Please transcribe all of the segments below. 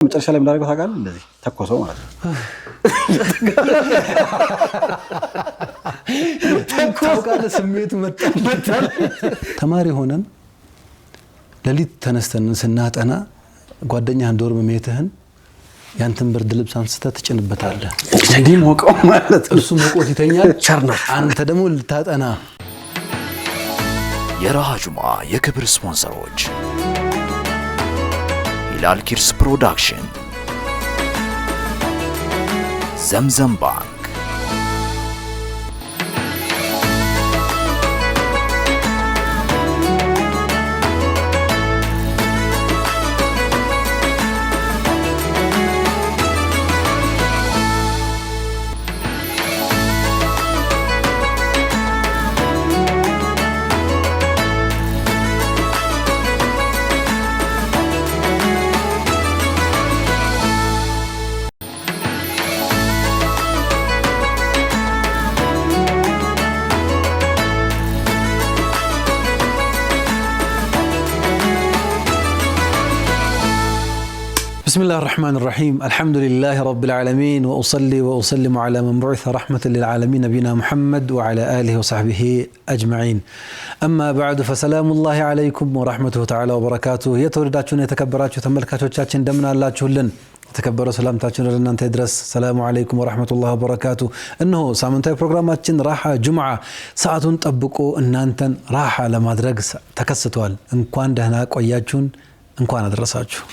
መጨረሻ ላይ እንዳደረገው ታውቃለህ እንደዚህ ተኮሰው ማለት ነው ተኮሰው ስሜቱ መጣ ተማሪ ሆነን ለሊት ተነስተን ስናጠና ጓደኛህን ዶርም መሄትህን ያንተን ብርድ ልብስ አንስተህ ትጭንበታለህ እንግዲህ ሞቀው ማለት እሱ ሞቆት ይተኛል አንተ ደግሞ ልታጠና የራሃ ጁማ የክብር ስፖንሰሮች ሂላል ኪርስ ፕሮዳክሽን ዘምዘም ባንክ بسم الله الرحمن الرحيم الحمد لله رب العالمين وأصلي وأسلم على من بعث رحمة للعالمين نبينا محمد وعلى آله وصحبه أجمعين أما بعد فسلام الله عليكم ورحمته تعالى وبركاته يتولداتنا يتكبراتنا تملكاتنا دمنا الله جهلن تكبروا سلامتاتنا لنا تدرس السلام عليكم ورحمة الله وبركاته إنه سامنتاي برنامجنا راحة جمعة ساعة طبقوا إن أنت راحة لما درجس تكستوال إن كان دهنا قياجون إن كان درساتشو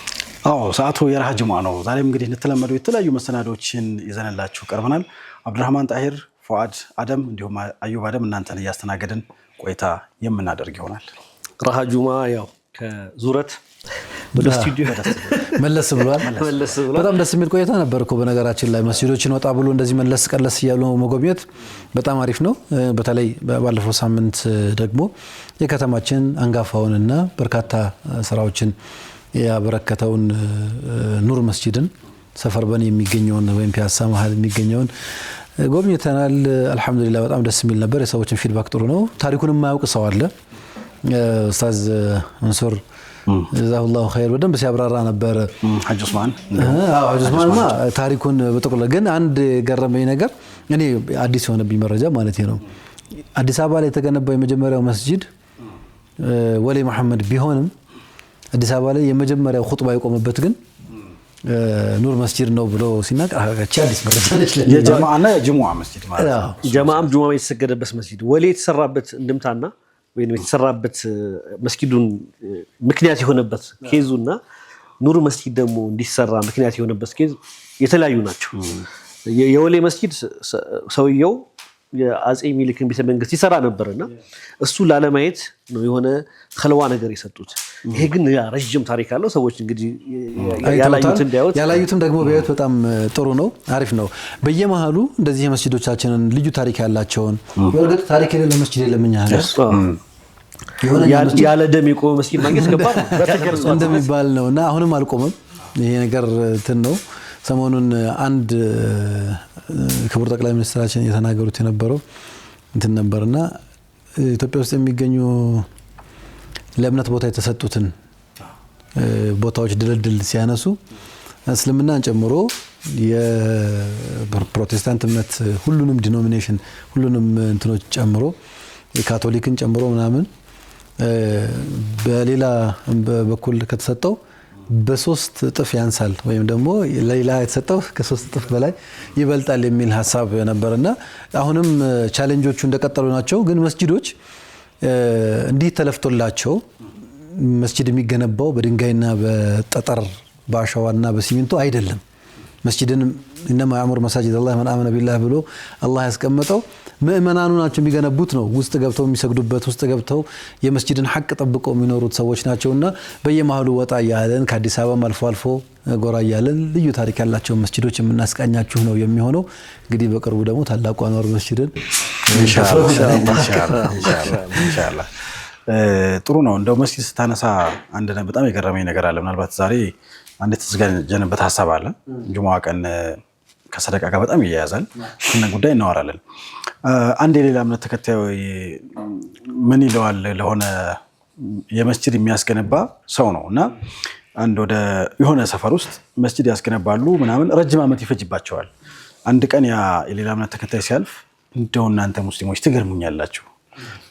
ሰዓቱ የራሃ ጁማ ነው ዛሬም እንግዲህ እንደተለመደው የተለያዩ መሰናዶችን ይዘንላችሁ ቀርበናል አብዱራህማን ጣሂር ፉአድ አደም እንዲሁም አዩብ አደም እናንተን ያስተናገድን ቆይታ የምናደርግ ይሆናል ራሃ ጁማ ያው ከዙረት ወደ ስቱዲዮ መለስ ብሏል በጣም ደስ የሚል ቆይታ ነበርኩ በነገራችን ላይ መስጂዶችን ወጣ ብሎ እንደዚህ መለስ ቀለስ ያሉ መጎብኘት በጣም አሪፍ ነው በተለይ ባለፈው ሳምንት ደግሞ የከተማችን አንጋፋውንና በርካታ ስራዎችን ያበረከተውን ኑር መስጂድን ሰፈር በኔ የሚገኘውን ወይም ፒያሳ መሃል የሚገኘውን ጎብኝተናል አልহামዱሊላህ በጣም ደስ የሚል ነበር የሰዎችን ፊድባክ ጥሩ ነው ታሪኩን የማያውቅ ሰው አለ ኡስታዝ መንሱር ጀዛሁላሁ ኸይር በደንብ ሲያብራራ ነበር ሐጅ ዑስማን ሐጅ ዑስማንማ ታሪኩን በጥቅሉ ግን አንድ ገረመኝ ነገር እኔ አዲስ የሆነብኝ መረጃ ማለት ነው አዲስ አበባ ላይ የተገነባው የመጀመሪያው መስጂድ ወሊ መሐመድ ቢሆንም አዲስ አበባ ላይ የመጀመሪያው ኹጥባ የቆመበት ግን ኑር መስጂድ ነው ብሎ ሲናገር አዲስ መረጃ ነች የጀማዓና የጁሙዓ መስጂድ ማለት ነው ጀማዓም ጁሙዓ የተሰገደበት መስጂድ ወሊ የተሰራበት እንድምታና ወይንም የተሰራበት መስጊዱን ምክንያት የሆነበት ኬዙና ኑር መስጂድ ደግሞ እንዲሰራ ምክንያት የሆነበት ኬዝ የተለያዩ ናቸው የወሊ መስጂድ ሰውየው የአጼ ሚኒሊክን ቤተ መንግስት ይሰራ ነበርና እሱ ላለማየት ነው የሆነ ኸልዋ ነገር የሰጡት ይሄ ግን ረጅም ታሪክ አለው ሰዎች እንግዲህ ያላዩትም ደግሞ ቢያዩት በጣም ጥሩ ነው አሪፍ ነው በየመሃሉ እንደዚህ መስጂዶቻችንን ልዩ ታሪክ ያላቸውን ወርግጥ ታሪክ የሌለ መስጂድ የለምኛ ያለ ደም የቆመ መስጊድ ማግኘት ከባድ ነው እንደሚባል ነውና አሁንም አልቆመም ይሄ ነገር እንትን ነው ሰሞኑን አንድ ክቡር ጠቅላይ ሚኒስትራችን የተናገሩት የነበረው እንትን ነበርና ኢትዮጵያ ውስጥ የሚገኙ ለእምነት ቦታ የተሰጡትን ቦታዎች ድልድል ሲያነሱ እስልምናን ጨምሮ የፕሮቴስታንት እምነት ሁሉንም ዲኖሚኔሽን ሁሉንም እንትኖች ጨምሮ የካቶሊክን ጨምሮ ምናምን በሌላ በኩል ከተሰጠው በሶስት እጥፍ ያንሳል ወይም ደግሞ ሌላ የተሰጠው ከሶስት እጥፍ በላይ ይበልጣል የሚል ሐሳብ ነበርና አሁንም ቻሌንጆቹ እንደቀጠሉ ናቸው ግን መስጂዶች እንዲህ ተለፍቶላቸው መስጂድ የሚገነባው በድንጋይና በጠጠር በአሸዋና በሲሚንቶ አይደለም መስጂድን انما يعمر مساجد الله من امن بالله ብሎ አላህ ያስቀመጠው ምእመናኑ ናቸው የሚገነቡት ነው ውስጥ ገብተው የሚሰግዱበት ውስጥ ገብተው የመስጂድን ሐቅ ጠብቀው የሚኖሩት ሰዎች ናቸውና በየመሃሉ ወጣ ያለን ከአዲስ አበባ አልፎ አልፎ ጎራ ያለን ልዩ ታሪክ ያላቸው መስጂዶች የምናስቃኛችሁ ነው የሚሆነው እንግዲህ በቅርቡ ደግሞ ታላቁ አንዋር መስጂድን ኢንሻአላህ ጥሩ ነው እንደው መስጂድ ስታነሳ አንድ በጣም የገረመኝ ነገር አለ ምናልባት ዛሬ አንድ ተዘጋጀንበት ሐሳብ አለ ጁሙዓ ቀን ከሰደቃ ጋር በጣም ይያያዛል እና ጉዳይ እናወራለን አንድ የሌላ እምነት ተከታይ ምን ይለዋል ለሆነ የመስጂድ የሚያስገነባ ሰው ነውና አንድ ወደ የሆነ ሰፈር ውስጥ መስጂድ ያስገነባሉ ምናምን ረጅም ዓመት ይፈጅባቸዋል። አንድ ቀን ያ የሌላ እምነት ተከታይ ሲያልፍ እንደው እናንተ ሙስሊሞች ትገርሙኛላችሁ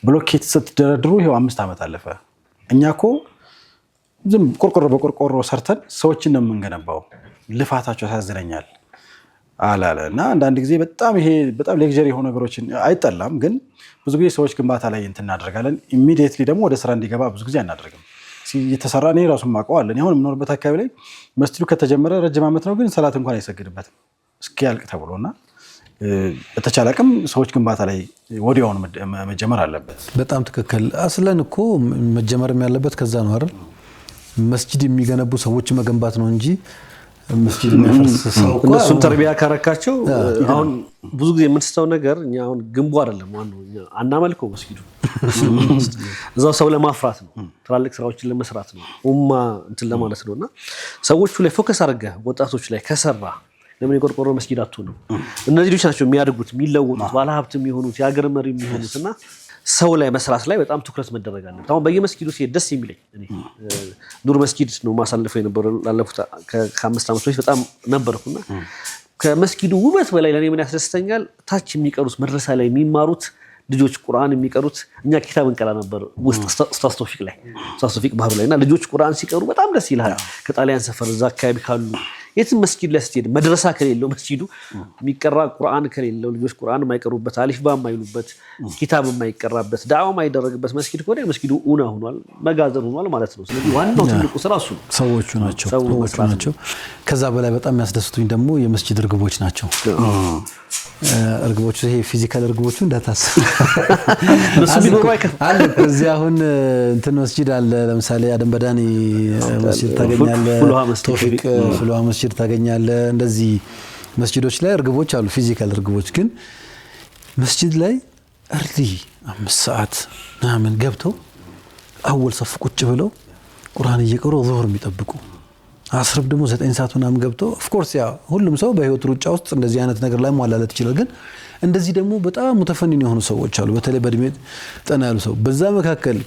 ብሎኬት ስትደረድሩ ይኸው 5 ዓመት አለፈ። እኛ እኮ ዝም ቆርቆሮ በቆርቆሮ ሰርተን ሰዎችን ነው የምንገነባው፣ ልፋታቸው ያሳዝነኛል አላለ እና አንዳንድ ጊዜ በጣም ሌክዠሪ የሆኑ ነገሮችን አይጠላም፣ ግን ብዙ ጊዜ ሰዎች ግንባታ ላይ እንትን እናደርጋለን። ኢሚዲየትሊ ደግሞ ወደ ስራ እንዲገባ ብዙ ጊዜ አናደርግም። የተሰራ እኔ ራሱን ማውቀዋለን። አሁን የምኖርበት አካባቢ ላይ መስጂዱ ከተጀመረ ረጅም ዓመት ነው፣ ግን ሰላት እንኳን አይሰግድበትም እስኪያልቅ ተብሎና በተቻለ አቅም ሰዎች ግንባታ ላይ ወዲያውኑ መጀመር አለበት። በጣም ትክክል። አስለን እኮ መጀመርም ያለበት ከዛ ነው አይደል? መስጂድ የሚገነቡ ሰዎች መገንባት ነው እንጂ መስጂድ የሚያፈርስ ሰው እኮ እነሱን ተርቢያ ካረካቸው አሁን ብዙ ጊዜ የምንስተው ነገር እኛ አሁን ግንቡ አይደለም ዋናው፣ እኛ አናመልከው መስጊዱ እዛው ሰው ለማፍራት ነው፣ ትላልቅ ስራዎችን ለመስራት ነው፣ ኡማ እንትን ለማለት ነውና ሰዎቹ ላይ ፎከስ አድርገህ ወጣቶች ላይ ከሰራ ለምን የቆርቆሮ መስጊድ አትሆንም? እነዚህ ልጆች ናቸው የሚያድጉት፣ የሚለወጡት፣ ባለሀብት የሚሆኑት፣ የሀገር መሪ የሚሆኑትና ሰው ላይ መስራት ላይ በጣም ትኩረት መደረግ አለበት። አሁን በየመስጊዱ ሲሄድ ደስ የሚለኝ እኔ ኑር መስጊድ ነው ማሳለፈው የነበረው ላለፉት ከ5 ዓመት በፊት በጣም ነበርኩና ከመስጊዱ ውበት በላይ ለኔ ምን ያስደስተኛል? ታች የሚቀሩት መድረሳ ላይ የሚማሩት ልጆች ቁርአን የሚቀሩት እኛ ኪታብ እንቀራ ነበር ውስጥ ኡስታዝ ተውፊቅ ባህሩ ላይ እና ልጆች ቁርአን ሲቀሩ በጣም ደስ ይላል። ከጣሊያን ሰፈር እዛ አካባቢ ካሉ የትም መስጊድ ላይ ስትሄድ መድረሳ ከሌለው መስጊዱ የሚቀራ ቁርአን ከሌለው ልጆች ቁርአን የማይቀሩበት አሊፍ ባ የማይሉበት ኪታብ የማይቀራበት ዳዕዋ የማይደረግበት መስጊድ ከሆነ መስጊዱ ኡና ሆኗል፣ መጋዘን ሆኗል ማለት ነው። ስለዚህ ዋናው ትልቁ ስራ እሱ ነው፣ ሰዎቹ ናቸው። ከዛ በላይ በጣም የሚያስደስቱኝ ደግሞ የመስጊድ እርግቦች ናቸው። እርግቦቹ ይሄ ፊዚካል እርግቦቹ እንዳታስብ አለ። ከዚህ አሁን እንትን መስጊድ አለ ለምሳሌ አደም በዳኒ መስጊድ ታገኛለህ፣ ቶፊቅ ፍሉሃ መስጊድ ታገኛለህ። እንደዚህ መስጊዶች ላይ እርግቦች አሉ፣ ፊዚካል እርግቦች። ግን መስጊድ ላይ እርሊ 5 ሰዓት ምናምን ገብተው አወል ሰፍ ቁጭ ብለው ቁርአን እየቀሩ ዙህር የሚጠብቁ አስርብ ደግሞ 9 ሰዓት ምናምን ገብተው ኦፍኮርስ ያ ሁሉም ሰው በህይወት ሩጫ ውስጥ እንደዚህ አይነት ነገር ላይ ማላለት ይችላል። ግን እንደዚህ ደግሞ በጣም ሙተፈኒን የሆኑ ሰዎች አሉ፣ በተለይ በእድሜ ጠና ያሉ ሰው። በዛ መካከል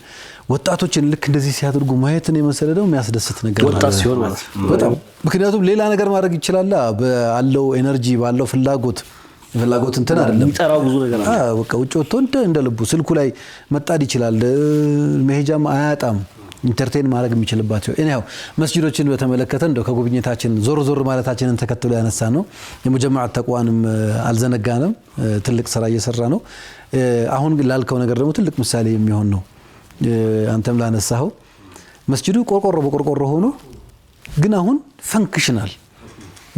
ወጣቶችን ልክ እንደዚህ ሲያደርጉ ማየትን የመሰለ ደግሞ የሚያስደስት ነገር ወጣት ሲሆን ማለት ነው በጣም ምክንያቱም ሌላ ነገር ማድረግ ይችላል ባለው ኤነርጂ ባለው ፍላጎት እንትን አይደለም የሚጠራው ብዙ ነገር አለ። በቃ ውጭ ወጥቶ እንደ ልቡ ስልኩ ላይ መጣድ ይችላል፣ መሄጃም አያጣም፣ ኢንተርቴን ማድረግ የሚችልባቸው። እኔው መስጂዶችን በተመለከተ እንደው ከጉብኝታችን ዞር ማለታችንን ተከትሎ ያነሳ ነው። የሙጀማዓ ተቅዋንም አልዘነጋንም፣ ትልቅ ስራ እየሰራ ነው። አሁን ላልከው ነገር ደግሞ ትልቅ ምሳሌ የሚሆን ነው። አንተም ላነሳኸው መስጂዱ ቆርቆሮ በቆርቆሮ ሆኖ ግን አሁን ፈንክሽናል፣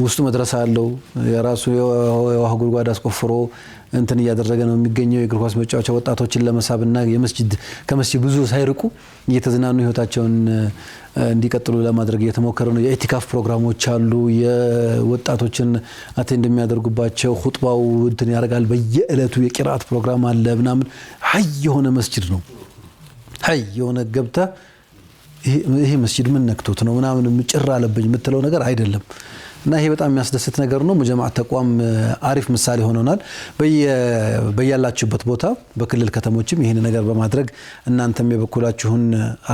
ውስጡ መድረሳ አለው፣ የራሱ የውሃ ጉድጓድ አስቆፍሮ እንትን እያደረገ ነው የሚገኘው። የእግር ኳስ መጫወቻ ወጣቶችን ለመሳብና ከመስጂድ ብዙ ሳይርቁ እየተዝናኑ ህይወታቸውን እንዲቀጥሉ ለማድረግ እየተሞከረ ነው። የኢቲካፍ ፕሮግራሞች አሉ፣ የወጣቶችን አቴንድ የሚያደርጉባቸው። ኹጥባው እንትን ያደርጋል፣ በየዕለቱ የቂራአት ፕሮግራም አለ ምናምን። ሀይ የሆነ መስጂድ ነው። ሀይ የሆነ ገብታ ይሄ መስጂድ ምን ነክቶት ነው ምናምን ጭራ አለብኝ የምትለው ነገር አይደለም። እና ይሄ በጣም የሚያስደስት ነገር ነው። ሙጀማዓ ተቋም አሪፍ ምሳሌ ሆኖናል። በያላችሁበት ቦታ በክልል ከተሞችም ይሄን ነገር በማድረግ እናንተም የበኩላችሁን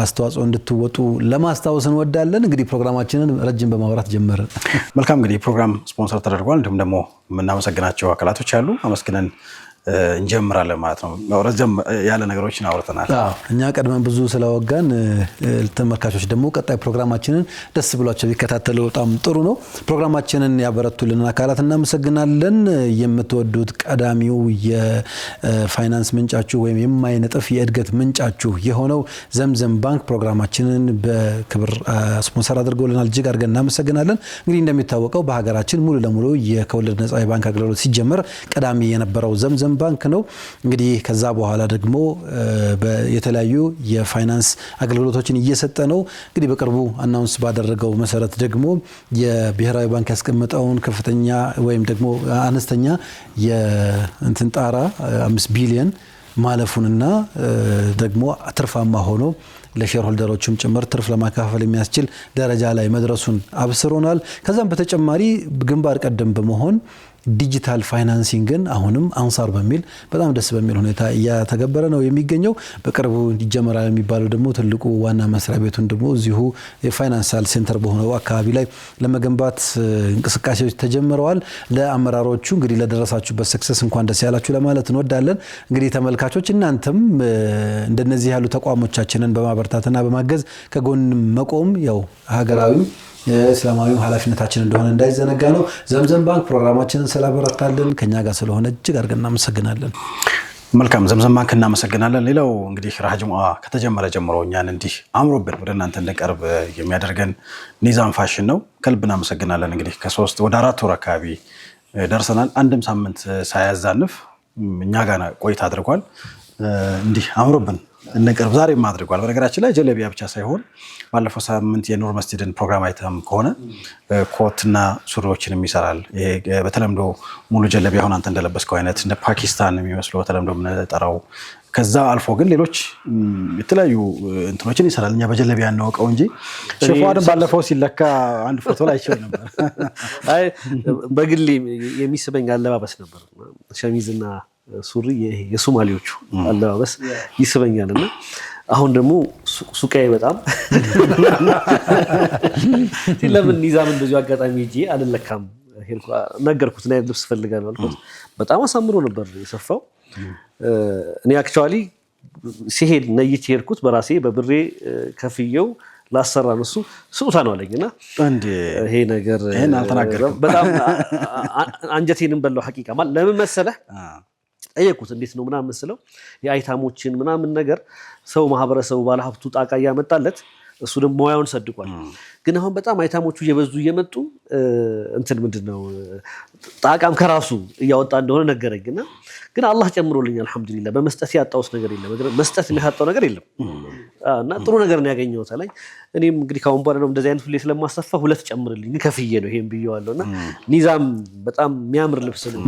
አስተዋጽኦ እንድትወጡ ለማስታወስ እንወዳለን። እንግዲህ ፕሮግራማችንን ረጅም በማውራት ጀመርን። መልካም እንግዲህ ፕሮግራም ስፖንሰር ተደርጓል። እንዲሁም ደግሞ የምናመሰግናቸው አካላቶች አሉ። አመስግነን እንጀምራለን ማለት ነው። ረዘም ያለ ነገሮችን አውርተናል። እኛ ቀድመን ብዙ ስለወጋን ተመልካቾች ደግሞ ቀጣይ ፕሮግራማችንን ደስ ብሏቸው ቢከታተሉ በጣም ጥሩ ነው። ፕሮግራማችንን ያበረቱልን አካላት እናመሰግናለን። የምትወዱት ቀዳሚው የፋይናንስ ምንጫችሁ ወይም የማይነጥፍ የእድገት ምንጫችሁ የሆነው ዘምዘም ባንክ ፕሮግራማችንን በክብር ስፖንሰር አድርጎልናል። እጅግ አድርገን እናመሰግናለን። እንግዲህ እንደሚታወቀው በሀገራችን ሙሉ ለሙሉ የከወለድ ነፃ የባንክ አገልግሎት ሲጀመር ቀዳሚ የነበረው ዘምዘም ባንክ ነው። እንግዲህ ከዛ በኋላ ደግሞ የተለያዩ የፋይናንስ አገልግሎቶችን እየሰጠ ነው። እንግዲህ በቅርቡ አናውንስ ባደረገው መሰረት ደግሞ የብሔራዊ ባንክ ያስቀመጠውን ከፍተኛ ወይም ደግሞ አነስተኛ የእንትን ጣራ 5 ቢሊዮን ማለፉንና ደግሞ ትርፋማ ሆኖ ለሼር ሆልደሮችም ጭምር ትርፍ ለማካፈል የሚያስችል ደረጃ ላይ መድረሱን አብስሮናል። ከዛም በተጨማሪ ግንባር ቀደም በመሆን ዲጂታል ፋይናንሲንግን አሁንም አንሳር በሚል በጣም ደስ በሚል ሁኔታ እያተገበረ ነው የሚገኘው። በቅርቡ ይጀመራል የሚባለው ደግሞ ትልቁ ዋና መስሪያ ቤቱን ደግሞ እዚሁ የፋይናንሻል ሴንተር በሆነው አካባቢ ላይ ለመገንባት እንቅስቃሴዎች ተጀምረዋል። ለአመራሮቹ እንግዲህ ለደረሳችሁበት ሰክሰስ እንኳን ደስ ያላችሁ ለማለት እንወዳለን። እንግዲህ ተመልካቾች እናንተም እንደነዚህ ያሉ ተቋሞቻችንን በማበርታትና በማገዝ ከጎን መቆም ያው ሀገራዊ የእስላማዊ ኃላፊነታችን እንደሆነ እንዳይዘነጋ ነው። ዘምዘም ባንክ ፕሮግራማችንን ስላበረታልን ከኛ ጋር ስለሆነ እጅግ አድርገን እናመሰግናለን። መልካም ዘምዘም ባንክ እናመሰግናለን። ሌላው እንግዲህ ራህ ጁምዓ ከተጀመረ ጀምሮ እኛን እንዲህ አምሮብን ወደ እናንተ እንድንቀርብ የሚያደርገን ኒዛም ፋሽን ነው። ከልብ እናመሰግናለን። እንግዲህ ከ3 ወደ 4 ወር አካባቢ ደርሰናል። አንድም ሳምንት ሳያዛንፍ እኛ ጋር ቆይታ አድርጓል። እንዲህ አምሮብን እንቅርብ ዛሬም አድርጓል። በነገራችን ላይ ጀለቢያ ብቻ ሳይሆን ባለፈው ሳምንት የኑር መስጂድን ፕሮግራም አይተም ከሆነ ኮትና ሱሪዎችንም ይሰራል። ይሄ በተለምዶ ሙሉ ጀለቢያ አሁን አንተ እንደለበስከው አይነት እንደ ፓኪስታን የሚመስለው በተለምዶ የምንጠራው ከዛ አልፎ ግን ሌሎች የተለያዩ እንትኖችን ይሰራል። እኛ በጀለቢያ እናውቀው እንጂ ሸፋድን ባለፈው ሲለካ አንድ ፎቶ ላይ አይቼው ነበር። አይ በግሌ የሚስበኝ አለባበስ ነበር ሸሚዝና ሱሪ የሶማሌዎቹ አለባበስ ይስበኛልና አሁን ደግሞ ሱቃዬ በጣም ለምን ኒዛምን በዚሁ አጋጣሚ ሄጄ አልለካም ሄልኩ ነገርኩት እና ልብስ ፈልጋለሁ አልኩት። በጣም አሳምሮ ነበር የሰፋው። እኔ አክቹአሊ ሲሄድ ነይቼ ሄድኩት በራሴ በብሬ ከፍየው ላሰራ ነው። እሱ ስጦታ ነው አለኝና ይሄ ነገር በጣም አንጀቴንም በላው ሐቂቃ ማለት ለምን መሰለህ ጠየቁት እንዴት ነው ምናምን መስለው የአይታሞችን ምናምን ነገር ሰው ማህበረሰቡ ባለሀብቱ ጣቃ ያመጣለት እሱ ደግሞ ሙያውን ሰድቋል። ግን አሁን በጣም አይታሞቹ እየበዙ እየመጡ እንትን ምንድነው ጣቃም ከራሱ እያወጣ እንደሆነ ነገረኝና ግን አላህ ጨምሮልኛል አልহামዱሊላህ። በመስጠት ያጣውስ ነገር የለም፣ መስጠት የሚያጣው ነገር የለም እና ጥሩ ነገር ነው ያገኘሁት አለኝ። እኔም እንግዲህ ካሁን በኋላ ነው እንደዚህ አይነት ሁሌ ስለማሰፋ 2 ጨምርልኝ ከፍዬ ነው ይሄን ብየዋለሁና ኒዛም በጣም የሚያምር ልብስ ነው።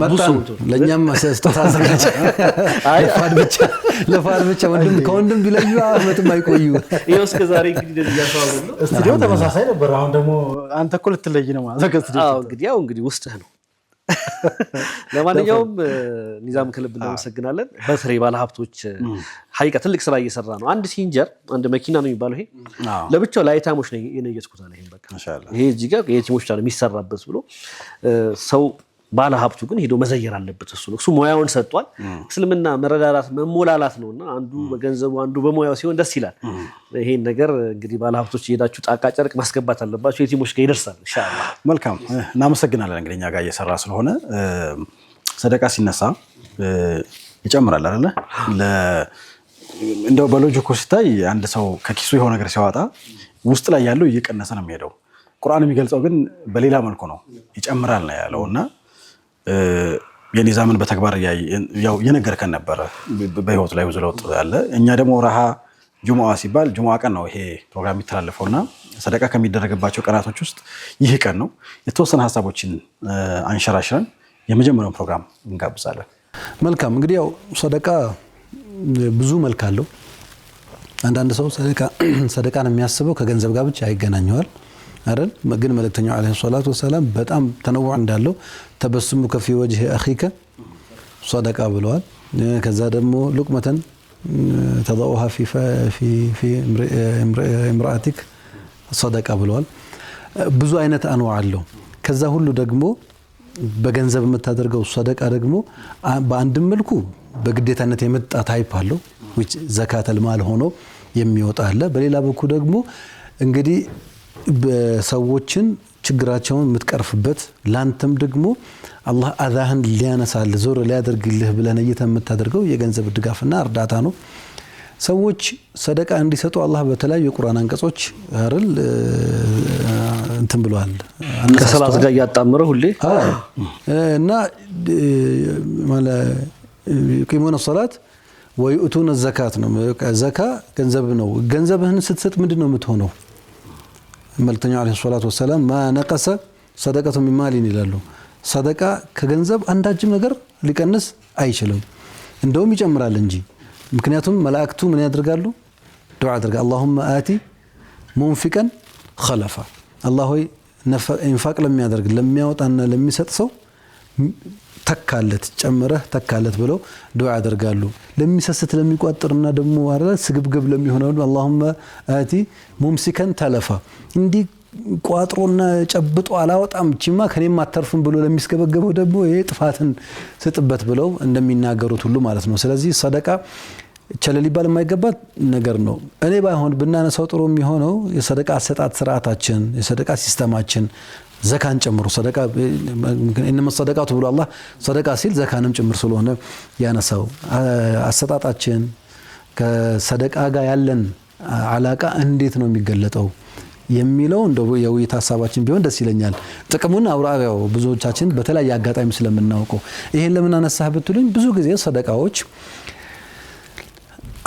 ለኛም ስጦታ አዘጋጅ። አይ ለፋድ ብቻ ወንድም ከወንድም ቢለዩ አመትም አይቆዩ። ይሄው እስከ ዛሬ እንግዲህ እንደዚህ ያሳው ነው። ስቱዲዮ ተመሳሳይ ነበር። አሁን ደግሞ አንተ እኮ ልትለይ ነው ማለት ነው። አዎ እንግዲህ ውስጥህ ነው። ለማንኛውም ኒዛም ከልብ እናመሰግናለን። በተለይ ባለሀብቶች ሐቂቃ ትልቅ ስራ እየሰራ ነው። አንድ ሲንጀር አንድ መኪና ነው የሚባለው ይሄ ለብቻው ለአይታሞች ነው የነየስኩት አለ። ይሄ በቃ ይሄ እዚህ ጋር የቲሞች ነው የሚሰራበት ብሎ ሰው ባለሀብቱ ግን ሄዶ መዘየር አለበት። እሱ ሙያውን ሰጥቷል። እስልምና መረዳዳት መሞላላት ነውና አንዱ በገንዘቡ አንዱ በሙያው ሲሆን ደስ ይላል። ይሄን ነገር እንግዲህ ባለሀብቶች ሄዳችሁ ጣቃ ጨርቅ ማስገባት አለባችሁ። የቲሞች ጋር ይደርሳል ኢንሻአላህ። መልካም እናመሰግናለን። እንግዲህ እኛ ጋር እየሰራ ስለሆነ ሰደቃ ሲነሳ ይጨምራል አይደለ? እንደው በሎጂኩ ሲታይ አንድ ሰው ከኪሱ የሆነ ነገር ሲያወጣ ውስጥ ላይ ያለው እየቀነሰ ነው የሚሄደው። ቁርአን የሚገልጸው ግን በሌላ መልኩ ነው ይጨምራል ነው ያለውና የኒዛምን በተግባር ያው የነገርከን ነበር። በህይወቱ ላይ ብዙ ለውጥ አለ። እኛ ደግሞ ረሃ ጁሙዓ ሲባል ጁሙዓ ቀን ነው ይሄ ፕሮግራም የሚተላለፈውና ሰደቃ ከሚደረግባቸው ቀናቶች ውስጥ ይህ ቀን ነው። የተወሰነ ሀሳቦችን አንሸራሽረን የመጀመሪያውን ፕሮግራም እንጋብዛለን። መልካም እንግዲህ ያው ሰደቃ ብዙ መልክ አለው። አንዳንድ ሰው ሰደቃን የሚያስበው ከገንዘብ ጋር ብቻ አይገናኘዋል አይደል? ግን መልእክተኛው አለይሂ ሰላቱ ወሰለም በጣም ተነውዕ እንዳለው ተበስሙ ከፊ ወጅህ አኺከ ሰደቃ ብለዋል። ከዛ ደግሞ ሉቅመተን ተضعها في امرأتك ሰደቃ ብለዋል። ብዙ አይነት አንዋዕ አለው። ከዛ ሁሉ ደግሞ በገንዘብ የምታደርገው ሰደቃ ደግሞ በአንድም መልኩ በግዴታነት የመጣ ታይፕ አለው which ዘካተል ማል ሆኖ የሚወጣ አለ። በሌላ በኩል ደግሞ እንግዲህ በሰዎችን ችግራቸውን የምትቀርፍበት ላንተም ደግሞ አላህ አዛህን ሊያነሳል ዞር ሊያደርግልህ ብለህ ነይተህ የምታደርገው የገንዘብ ድጋፍና እርዳታ ነው። ሰዎች ሰደቃ እንዲሰጡ አላህ በተለያዩ የቁርአን አንቀጾች አይደል እንትን ብለዋል። ከሰላት ጋር ያጣመረ ሁሌ እና ማለት يقيمون الصلاة ويؤتون الزكاة ነው። ዘካ ገንዘብ ነው። ገንዘብህን ስትሰጥ ምንድነው የምትሆነው? መልእክተኛው አለይሂ ሰላቱ ወሰለም ማ ነቀሰ ሰደቀቱ ሚን ማሊን ይላሉ። ሰደቃ ከገንዘብ አንዳችም ነገር ሊቀንስ አይችልም፣ እንደውም ይጨምራል እንጂ። ምክንያቱም መላእክቱ ምን ያደርጋሉ? ዱዓ ያደርጋሉ። اللهم آتي منفقا خلفا አላህ ሆይ ኢንፋቅ ለሚያደርግ ለሚያወጣና ለሚሰጥ ሰው ተካለት ጨምረህ ተካለት ብለው ዱዓ ያደርጋሉ ለሚሰስት ለሚቋጥርና ደግሞ አረ ስግብግብ ለሚሆነው اللهم آتي ممسكا تلفا እንዲ ቋጥሮና ጨብጦ አላወጣም ቺማ ከኔም አተርፍም ብሎ ለሚስገበገበው ደግሞ ይሄ ጥፋትን ስጥበት ብለው እንደሚናገሩት ሁሉ ማለት ነው ስለዚህ ሰደቃ ቸለሊባል የማይገባት ነገር ነው እኔ ባይሆን ብናነሳው ጥሩ የሚሆነው የሰደቃ አሰጣጥ ስርዓታችን የሰደቃ ሲስተማችን ዘካን ጨምሮ ሰደቃ እንማ ሰደቃቱ ብሎ አላህ ሰደቃ ሲል ዘካንም ጭምር ስለሆነ ያነሳው አሰጣጣችን ከሰደቃ ጋር ያለን አላቃ እንዴት ነው የሚገለጠው የሚለው እንደው የውይይት ሐሳባችን ቢሆን ደስ ይለኛል ጥቅሙን አውራው ብዙዎቻችን በተለያየ አጋጣሚ ስለምናውቀው ይሄን ለምን አነሳህ ብትሉኝ ብዙ ጊዜ ሰደቃዎች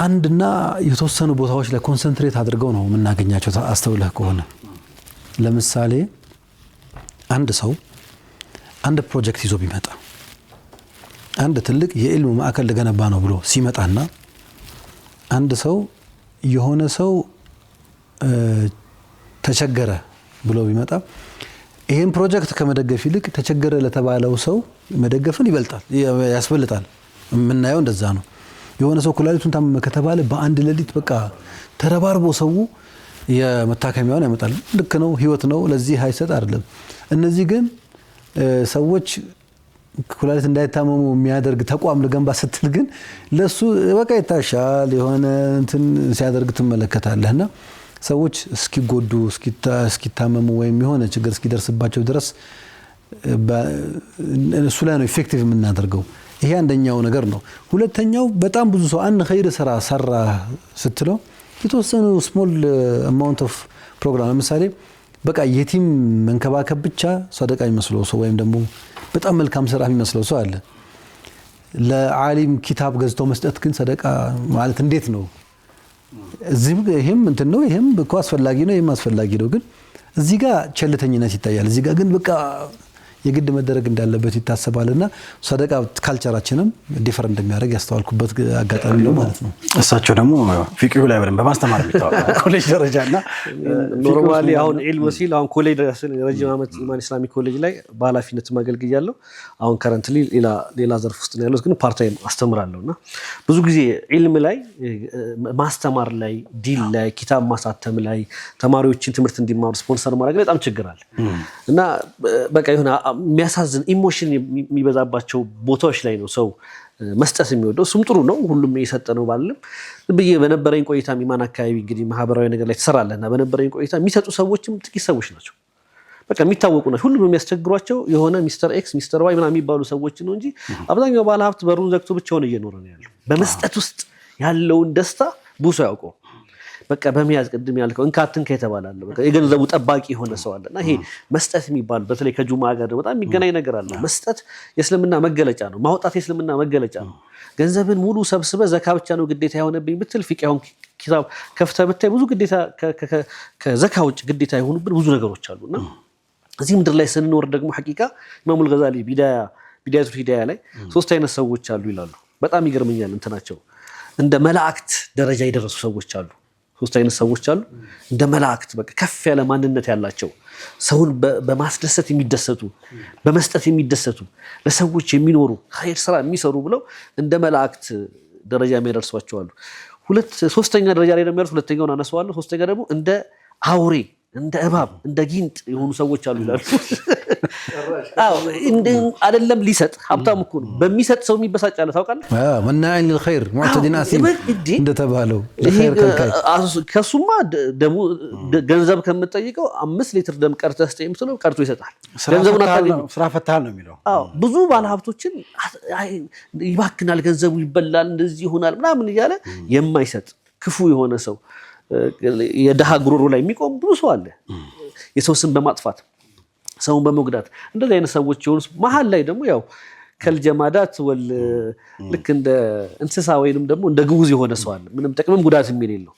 አንድና የተወሰኑ ቦታዎች ላይ ኮንሰንትሬት አድርገው ነው የምናገኛቸው አስተውለህ ከሆነ ለምሳሌ አንድ ሰው አንድ ፕሮጀክት ይዞ ቢመጣ አንድ ትልቅ የኢልም ማዕከል ለገነባ ነው ብሎ ሲመጣና አንድ ሰው የሆነ ሰው ተቸገረ ብሎ ቢመጣ ይሄን ፕሮጀክት ከመደገፍ ይልቅ ተቸገረ ለተባለው ሰው መደገፍን ይበልጣል ያስበልጣል ምናየው እንደዛ ነው የሆነ ሰው ኩላሊቱን ታመመ ከተባለ በአንድ ሌሊት በቃ ተረባርቦ ሰው የመታከሚያውን ያመጣል ልክ ነው ህይወት ነው ለዚህ አይሰጥ አይደለም እነዚህ ግን ሰዎች ኩላሊት እንዳይታመሙ የሚያደርግ ተቋም ለገንባ ስትል ግን ለሱ በቃ ይታሻል የሆነ እንትን ሲያደርግ ትመለከታለህና ሰዎች እስኪጎዱ እስኪታመሙ ወይም የሆነ ችግር እስኪደርስባቸው ድረስ እሱ ላይ ነው ኢፌክቲቭ የምናደርገው ይሄ አንደኛው ነገር ነው ሁለተኛው በጣም ብዙ ሰው አንድ ኸይር ሰራ ስትለው የተወሰኑ ስሞል አማውንት ኦፍ ፕሮግራም ለምሳሌ በቃ የቲም መንከባከብ ብቻ ሰደቃ ይመስለው ሰው ወይም ደግሞ በጣም መልካም ስራ ይመስለው ሰው አለ ለዓሊም ኪታብ ገዝቶ መስጠት ግን ሰደቃ ማለት እንዴት ነው እዚህም ይሄም እንትን ነው ይሄም እኮ አስፈላጊ ነው ይሄም አስፈላጊ ነው ግን እዚህ ጋር ቸልተኝነት ይታያል እዚህ ጋር ግን በቃ የግድ መደረግ እንዳለበት ይታሰባልና ሰደቃ ካልቸራችንም ዲፈረንት እንደሚያደርግ ያስተዋልኩበት አጋጣሚ ነው ማለት ነው እሳቸው ደግሞ ፊቅሁ ላይ በማስተማር የሚታወቁ ኮሌጅ ደረጃና ኖርማሊ አሁን ኢልም ሲል አሁን ኮሌጅ ረጅም ዓመት ኢማን ኢስላሚ ኮሌጅ ላይ በኃላፊነት ማገልግያለሁ አሁን ከረንትሊ ሌላ ዘርፍ ውስጥ ነው ያለሁት ግን ፓርት ታይም አስተምራለሁና ብዙ ጊዜ ኢልም ላይ ማስተማር ላይ ዲል ላይ ኪታብ ማሳተም ላይ ተማሪዎችን ትምህርት እንዲማሩ ስፖንሰር ማድረግ ላይ በጣም ችግር አለ እና በቃ ይሁን የሚያሳዝን ኢሞሽን የሚበዛባቸው ቦታዎች ላይ ነው ሰው መስጠት የሚወደው እሱም ጥሩ ነው ሁሉም እየሰጠ ነው ባለም ብዬ በነበረኝ ቆይታ ኢማን አካባቢ እንግዲህ ማህበራዊ ነገር ላይ ተሰራለና በነበረኝ ቆይታ የሚሰጡ ሰዎችም ጥቂት ሰዎች ናቸው በቃ የሚታወቁ ናቸው ሁሉም የሚያስቸግሯቸው የሆነ ሚስተር ኤክስ ሚስተር ዋይ ምናምን የሚባሉ ሰዎች ነው እንጂ አብዛኛው ባለ ሀብት በሩን ዘግቶ ብቻውን እየኖረ ነው ያለው በመስጠት ውስጥ ያለውን ደስታ ብዙ ያውቀው በቃ በሚያዝ ቅድም ያልከው እንካትንከ የተባላለ በቃ የገንዘቡ ጠባቂ ሆነ ሰው አለና ይሄ መስጠት የሚባል በተለይ ከጁማ ጋር በጣም የሚገናኝ ነገር አለ መስጠት የእስልምና መገለጫ ነው ማውጣት የእስልምና መገለጫ ነው ገንዘብን ሙሉ ሰብስበ ዘካ ብቻ ነው ግዴታ የሆነብኝ ብትል ፊቅሁን ኪታብ ከፍተህ ብታይ ብዙ ግዴታ ከዘካ ውጭ ግዴታ የሆኑብን ብዙ ነገሮች አሉና እዚህ ምድር ላይ ስንኖር ደግሞ ሐቂቃ ኢማሙል ገዛሊ ቢዳያቱል ሂዳያ ላይ ሶስት አይነት ሰዎች አሉ ይላሉ በጣም ይገርመኛል እንትናቸው እንደ መላእክት ደረጃ የደረሱ ሰዎች አሉ ሶስት አይነት ሰዎች አሉ እንደ መላእክት በቃ ከፍ ያለ ማንነት ያላቸው ሰውን በማስደሰት የሚደሰቱ በመስጠት የሚደሰቱ ለሰዎች የሚኖሩ ኸይር ስራ የሚሰሩ ብለው እንደ መላእክት ደረጃ የሚደርሷቸው አሉ ሶስተኛ ደረጃ ላይ ደግሞ ያሉት ሁለተኛውን አነሳዋለሁ ሶስተኛ ደግሞ እንደ አውሬ እንደ እባብ እንደ ጊንጥ የሆኑ ሰዎች አሉ ይላሉ አው አይደለም ሊሰጥ ሀብታም እኮ ነው በሚሰጥ ሰው የሚበሳጭ አለ ታውቃለህ መናዒን ለልኸይር ሙዕተዲን አሲም እንደተባለው ለኸይር ከልካይ ከሱማ ደሙ ገንዘብ ከምትጠይቀው 5 ሊትር ደም ቀርተህ ስጠኝ የምትለው ቀርቶ ይሰጣል ገንዘቡን አታገኝ ስራ ፈታል ነው የሚለው አው ብዙ ባለ ሀብቶችን ይባክናል ገንዘቡ ይበላል እንደዚህ ይሆናል ምናምን እያለ የማይሰጥ ክፉ የሆነ ሰው የደሃ ጉሮሮ ላይ የሚቆም ብዙ ሰው አለ የሰው ስም በማጥፋት ሰውን በመጉዳት እንደዚህ አይነት ሰዎች የሆኑ መሃል ላይ ደግሞ ያው ከልጀማዳት ወል ልክ እንደ እንስሳ ወይንም ደግሞ እንደ ግውዝ የሆነ ሰው አለ ምንም ጥቅምም ጉዳት የሌለው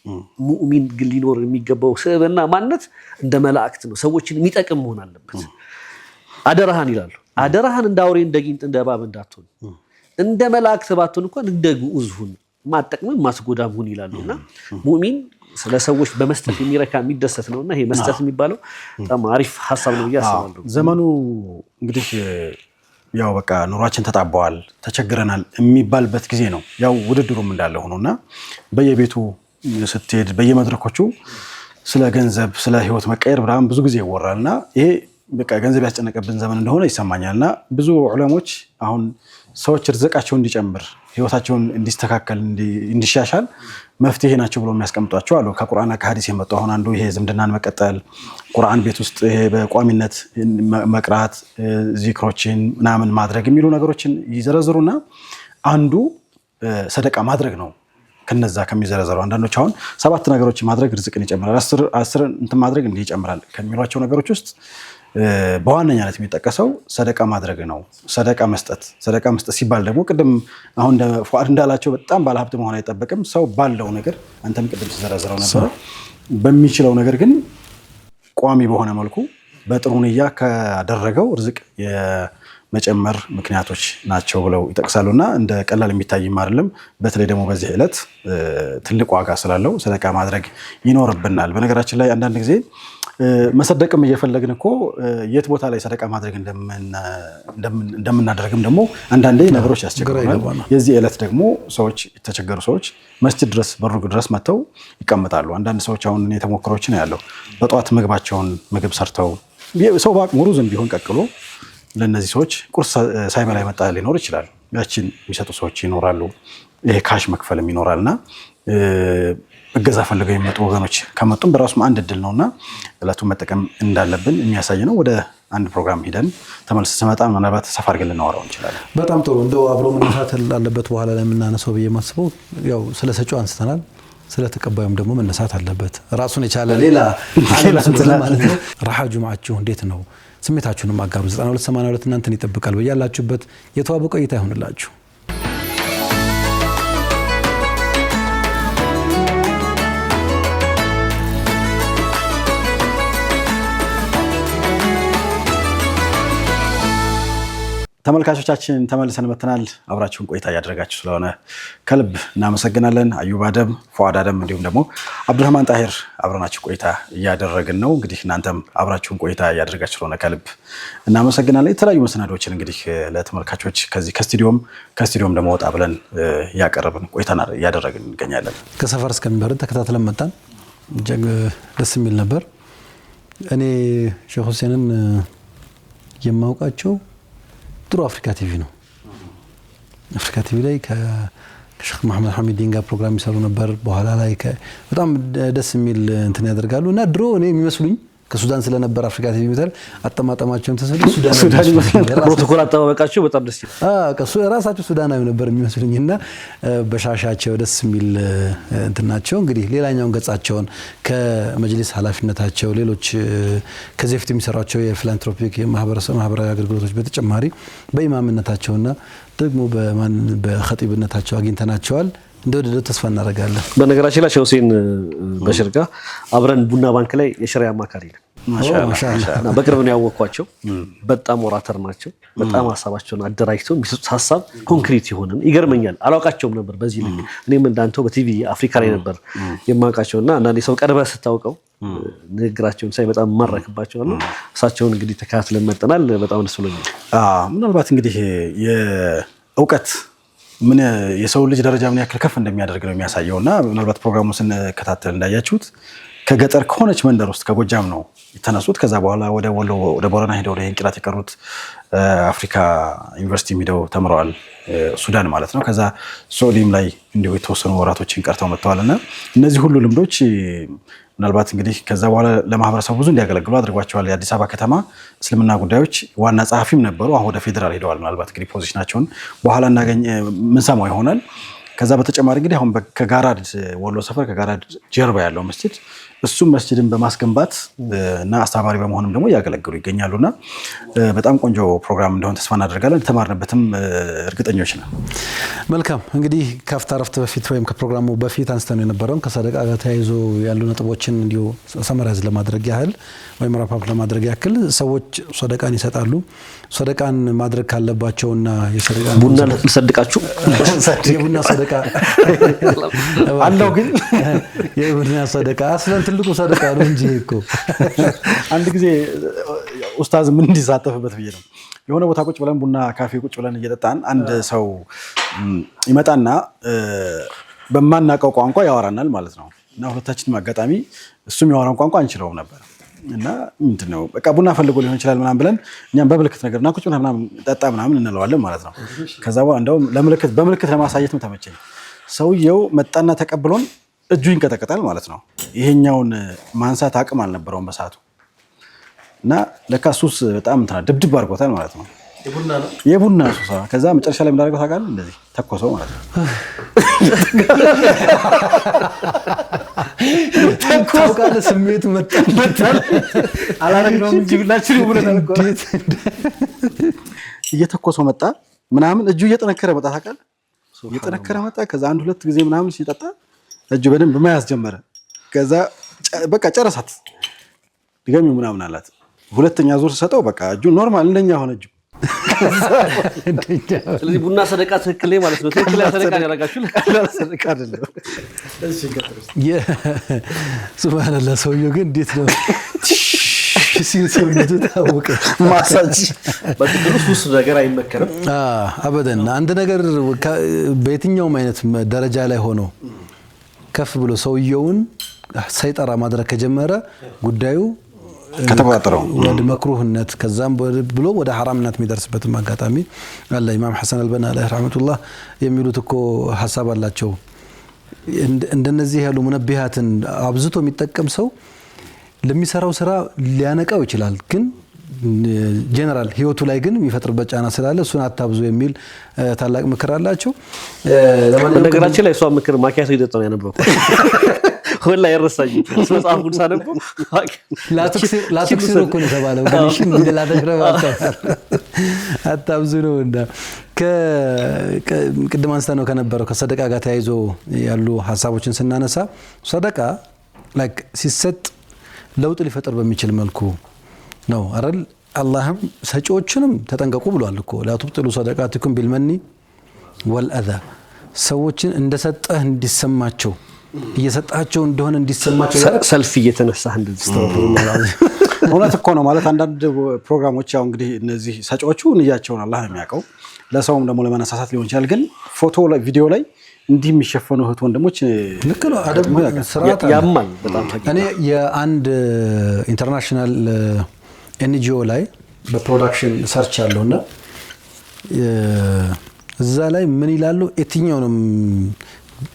ሙእሚን ግን ሊኖር የሚገባው ስብዕና ማንነት እንደ መላእክት ነው ሰዎችን የሚጠቅም መሆን አለበት አደራሃን ይላሉ አደራሃን እንደ አውሬ እንደ ጊንጥ እንደ እባብ እንዳትሆን እንደ መላእክት ባትሆን እንኳን እንደ ግዑዝ ሁን ማጠቅም ማስጎዳም ሁን ይላሉና ሙእሚን ስለ ሰዎች በመስጠት የሚረካ የሚደሰት ነውና ይሄ መስጠት የሚባለው በጣም አሪፍ ሐሳብ ነው ያስባሉ ዘመኑ እንግዲህ ያው በቃ ኑሯችን ተጣበዋል ተቸግረናል የሚባልበት ጊዜ ነው። ያው ውድድሩም እንዳለ ሆኖና በየቤቱ ስትሄድ በየመድረኮቹ ስለ ገንዘብ ስለ ህይወት መቀየር በጣም ብዙ ጊዜ ይወራልና ይሄ በቃ ገንዘብ ያስጨነቀብን ዘመን እንደሆነ ይሰማኛልና ብዙ ዑለሞች አሁን ሰዎች ርዝቃቸው እንዲጨምር ህይወታቸውን እንዲስተካከል እንዲሻሻል መፍትሄ ናቸው ብሎ የሚያስቀምጧቸው አሉ። ከቁርአንና ከሐዲስ የመጡ አሁን አንዱ ይሄ ዝምድናን መቀጠል ቁርአን ቤት ውስጥ ይሄ በቋሚነት መቅራት ዚክሮችን ምናምን ማድረግ የሚሉ ነገሮችን ይዘረዝሩና አንዱ ሰደቃ ማድረግ ነው። ከነዛ ከሚዘረዘሩ አንዳንዶች አሁን 7 ነገሮች ማድረግ ርዝቅን ይጨምራል 10 እንትን ማድረግ እንዲህ ይጨምራል ከሚሏቸው ነገሮች ውስጥ በዋነኛነት የሚጠቀሰው ሰደቃ ማድረግ ነው። ሰደቃ መስጠት ሲባል ደግሞ ቅድም አሁን ፉአድ እንዳላቸው በጣም ባለሀብት መሆን አይጠበቅም። ሰው ባለው ነገር አንተም ቅድም ሲዘረዝረው ነበር በሚችለው ነገር ግን ቋሚ በሆነ መልኩ በጥሩ ንያ ካደረገው ርዝቅ የመጨመር ምክንያቶች ናቸው ብለው ይጠቅሳሉና እንደ ቀላል የሚታይም አይደለም። በተለይ ደግሞ በዚህ ዕለት ትልቅ ዋጋ ስላለው ሰደቃ ማድረግ ይኖርብናል። በነገራችን ላይ አንዳንድ ጊዜ መሰደቅም እየፈለግን እኮ የት ቦታ ላይ ሰደቃ ማድረግ እንደምናደርግም ደግሞ አንዳንዴ ነገሮች ያስቸግሩናል። የዚህ ዕለት ደግሞ ሰዎች የተቸገሩ ሰዎች መስጂድ ድረስ በሩ ድረስ መጥተው ይቀመጣሉ። አንዳንድ ሰዎች አሁን እኔ ተሞክሮች ነው ያለው በጧት ምግብ ሰርተው ሰው በአቅሙ ሩዝም ቢሆን ቀቅሎ ለነዚህ ሰዎች ቁርስ ሳይበላ መጣ ሊኖር ይችላል። ያችን የሚሰጡ ሰዎች ይኖራሉ። ይሄ ካሽ መክፈልም ይኖራልና እገዛ ፈልገው የሚመጡ ወገኖች ከመጡም በራሱም አንድ እድል ነውና ዕለቱን መጠቀም እንዳለብን የሚያሳይ ነው። ወደ አንድ ፕሮግራም ሄደን ተመልሰን ስመጣ ምናልባት ሰፋ አድርገን ልናወራው እንችላለን። በጣም ጥሩ። እንደው አብሮ መነሳት አለበት በኋላ ላይ የምናነሳው ብዬ ማስበው ያው ስለ ሰጪው አንስተናል። ስለ ተቀባዩም ደግሞ መነሳት አለበት። ራሱን የቻለ ሌላ ማለት ነው። ረሃ ጁምዓችሁ እንዴት ነው? ስሜታችሁንም አጋሩ። 9282 እናንተን ይጠብቃል። በያላችሁበት የተዋበ ቆይታ ይሁንላችሁ። ተመልካቾቻችን ተመልሰን መተናል። አብራችሁን ቆይታ እያደረጋችሁ ስለሆነ ከልብ እናመሰግናለን። አዩብ አደም፣ ፉአድ አደም እንዲሁም ደግሞ አብዱራህማን ጣሂር አብረናችሁ ቆይታ እያደረግን ነው። እንግዲህ እናንተም አብራችሁን ቆይታ እያደረጋችሁ ስለሆነ ከልብ እናመሰግናለን። የተለያዩ መሰናዶችን እንግዲህ ለተመልካቾች ከዚህ ከስቱዲዮም ደግሞ ወጣ ብለን እያቀረብን ቆይታ እያደረግን እንገኛለን። ከሰፈር እስከሚበርን ተከታትለን መጣን። እጅግ ደስ የሚል ነበር። እኔ ሼህ ሁሴንን የማውቃቸው ጥሩ አፍሪካ ቲቪ ነው። አፍሪካ ቲቪ ላይ ከሼክ መሐመድ ሐሚዲን ጋር ፕሮግራም ይሰሩ ነበር። በኋላ ላይ በጣም ደስ የሚል እንትን ያደርጋሉ እና ድሮ እኔ የሚመስሉኝ ከሱዳን ስለነበር አፍሪካ ቲቪ ይመጣል አጠማጠማቸውም ተሰሉ ሱዳን ፕሮቶኮል አጠባበቃቸው በጣም ደስ ይላል። ራሳቸው ሱዳናዊ ነበር የሚመስሉኝና በሻሻቸው ደስ የሚል እንትን ናቸው። እንግዲህ ሌላኛውን ገጻቸውን ከመጅሊስ ኃላፊነታቸው ሌሎች ከዚህ በፊት የሚሰሯቸው የፊላንትሮፒክ ማህበራዊ አገልግሎቶች በተጨማሪ በኢማምነታቸውና ደግሞ በኸጢብነታቸው አግኝተናቸዋል። እንደወደደ ተስፋ እናደርጋለን። በነገራችን ላይ ሼህ ሁሴን በሽር ጋር አብረን ቡና ባንክ ላይ የሸሪዓ አማካሪ ነን። ማሻአላህ በቅርብ ነው ያወቅኳቸው። በጣም ወራተር ናቸው። በጣም ሀሳባቸውን አደራጅተው የሚሰጡት ሀሳብ ኮንክሪት የሆነ ይገርመኛል። አላውቃቸውም ነበር በዚህ ልክ። እኔም እንዳንተው በቲቪ አፍሪካ ላይ ነበር የማውቃቸውና አንዳንዴ ሰው ቀርበህ ስታውቀው ንግግራቸውን ሳይ በጣም ማረክባቸዋለሁ። እሳቸውን እንግዲህ ተከታትለን መጥተናል። በጣም ደስ ብሎኛል። ምናልባት እንግዲህ የእውቀት ምን የሰው ልጅ ደረጃ ምን ያክል ከፍ እንደሚያደርግ ነው የሚያሳየውና ምናልባት ፕሮግራሙን ስንከታተል እንዳያችሁት ከገጠር ከሆነች መንደር ውስጥ ከጎጃም ነው የተነሱት። ከዛ በኋላ ወደ ወሎ ወደ ቦረና ሄደው ወደ እንቅላት የቀሩት አፍሪካ ዩኒቨርሲቲ ሄደው ተምረዋል፣ ሱዳን ማለት ነው። ከዛ ሶሊም ላይ እንዲሁ የተወሰኑ ወራቶችን ቀርተው መጥተዋልና እነዚህ ሁሉ ልምዶች ምናልባት እንግዲህ ከዛ በኋላ ለማህበረሰቡ ብዙ እንዲያገለግሉ አድርጓቸዋል። የአዲስ አበባ ከተማ እስልምና ጉዳዮች ዋና ጸሐፊም ነበሩ። አሁን ወደ ፌዴራል ሄደዋል። ምናልባት እንግዲህ ፖዚሽናቸውን በኋላ ምንሰማው ይሆናል። ከዛ በተጨማሪ እንግዲህ አሁን ከጋራድ ወሎ ሰፈር ከጋራድ ጀርባ ያለው መስጂድ እሱም መስጂድን በማስገንባት እና አስተባባሪ በመሆንም ደግሞ እያገለገሉ ይገኛሉና በጣም ቆንጆ ፕሮግራም እንደሆነ ተስፋ እናደርጋለን። የተማርንበትም እርግጠኞች ነን። መልካም እንግዲህ ከአፍታ ረፍት በፊት ወይም ከፕሮግራሙ በፊት አንስተን የነበረውን ከሰደቃ ጋር ተያይዞ ያሉ ነጥቦችን እንዲሁ ሰመራይዝ ለማድረግ ያህል ወይም ራፓፕ ለማድረግ ያክል ሰዎች ሰደቃን ይሰጣሉ። ሰደቃን ማድረግ ካለባቸውና የሰደቃን ቡና ልሰድቃችሁ የቡና ሰደቃ አለው ግን የቡና ሰደቃ አስለን ትልቁ ሰደቃ ነው እንጂ እኮ አንድ ጊዜ ኡስታዝ ምን እንዲሳተፍበት ብዬ ነው። የሆነ ቦታ ቁጭ ብለን ቡና ካፌ ቁጭ ብለን እየጠጣን አንድ ሰው ይመጣና በማናውቀው ቋንቋ ያወራናል ማለት ነው። እና ሁለታችንም አጋጣሚ እሱም ያወራን ቋንቋ አንችለውም ነበር እና ምንድን ነው በቃ ቡና ፈልጎ ሊሆን ይችላል ምናምን ብለን እኛም በምልክት ነገርና ቁጭ ብለን ምናምን ጠጣ ምናምን እንለዋለን ማለት ነው። ከዛ በኋላ እንደውም በምልክት ለማሳየትም ተመቸኝ። ሰውየው መጣና ተቀብሎን እጁ ይንቀጠቀጣል ማለት ነው። ይሄኛውን ማንሳት አቅም አልነበረውም በሰዓቱ እና ለካ ሱስ በጣም ድብድብ አድርጎታል ማለት ነው። የቡና ሱስ። ከዛ መጨረሻ ላይ እንዳደረገው ታውቃለህ? እንደዚህ ተኮሰው ማለት ነው። ታውቃለህ? ስሜቱ መጣል አላረግነውም እንጂ ብላችሁ ብለናል እኮ እየተኮሰው መጣ ምናምን እጁ እየጠነከረ መጣ። ታውቃለህ? እየጠነከረ መጣ። ከዛ አንድ ሁለት ጊዜ ምናምን ሲጠጣ እጁ በደንብ መያዝ ጀመረ። ከዛ በቃ ጨረሳት። ድገሚው ምናምን አላት። ሁለተኛ ዙር ሰጠው። በቃ እጁ ኖርማል እንደኛ ሆነ እጁ። ስለዚህ ቡና ሰደቃ ትክክል ማለት ነው። ትክክል ሰደቃ ያደረጋችሁ ሰደቃ አይደለም። ሱብሃንአላህ። ሰውየው ግን እንዴት ነው ሲል ሰውነቱ ታወቀ። ማሳጅ በትክክል ሱስ ነገር አይመከርም አበደን። አንድ ነገር በየትኛውም አይነት ደረጃ ላይ ሆኖ ከፍ ብሎ ሰውየውን ሳይጠራ ማድረግ ከጀመረ ጉዳዩ ከተቆጣጠረው ወደ መክሩህነት ከዛም ብሎ ወደ ሐራምነት የሚደርስበትም አጋጣሚ አለ። ኢማም ሐሰን አልበና አለይሂ ረህመቱላህ የሚሉት እኮ ሐሳብ አላቸው። እንደነዚህ ያሉ ሙነቢሃትን አብዝቶ የሚጠቀም ሰው ለሚሰራው ስራ ሊያነቃው ይችላል፣ ግን ጀነራል ህይወቱ ላይ ግን የሚፈጥርበት ጫና ስላለ እሱን አታብዙ የሚል ታላቅ ምክር አላቸው። ነገራችን ላይ እሷ ምክር ማኪያቶ ይጠጣው ያነበረው ወላ ይረሳኝ መጽሐፉን ሳነበው ላትክሲር እኮ ነው የተባለው። ግን ላተክረብ አታብዙ ነው። እና ቅድም አንስተን ነው ከነበረው ከሰደቃ ጋር ተያይዞ ያሉ ሀሳቦችን ስናነሳ ሰደቃ ላይክ ሲሰጥ ለውጥ ሊፈጥር በሚችል መልኩ ነው አይደል? አላህም ሰጪዎችንም ተጠንቀቁ ብሏል እኮ ላ ትብጥሉ ሰደቃቲኩም ቢልመኒ ወልአዛ። ሰዎችን እንደሰጠህ እንዲሰማቸው እየሰጣቸው እንደሆነ እንዲሰማቸው ሰልፍ እየተነሳህ እንደዚህ እውነት እኮ ነው ማለት። አንዳንድ ፕሮግራሞች ያው እንግዲህ እነዚህ ሰጪዎቹ ንያቸውን አላህ ነው የሚያውቀው፣ ለሰውም ደግሞ ለመነሳሳት ሊሆን ይችላል። ግን ፎቶ ላይ ቪዲዮ ላይ እንዲህ የሚሸፈኑ እህት ወንድሞች ልክ ነው አደብ ስርዓት ያማል በጣም። እኔ የአንድ ኢንተርናሽናል ኤንጂኦ ላይ በፕሮዳክሽን ሰርች ያለውና እዛ ላይ ምን ይላሉ? የትኛውንም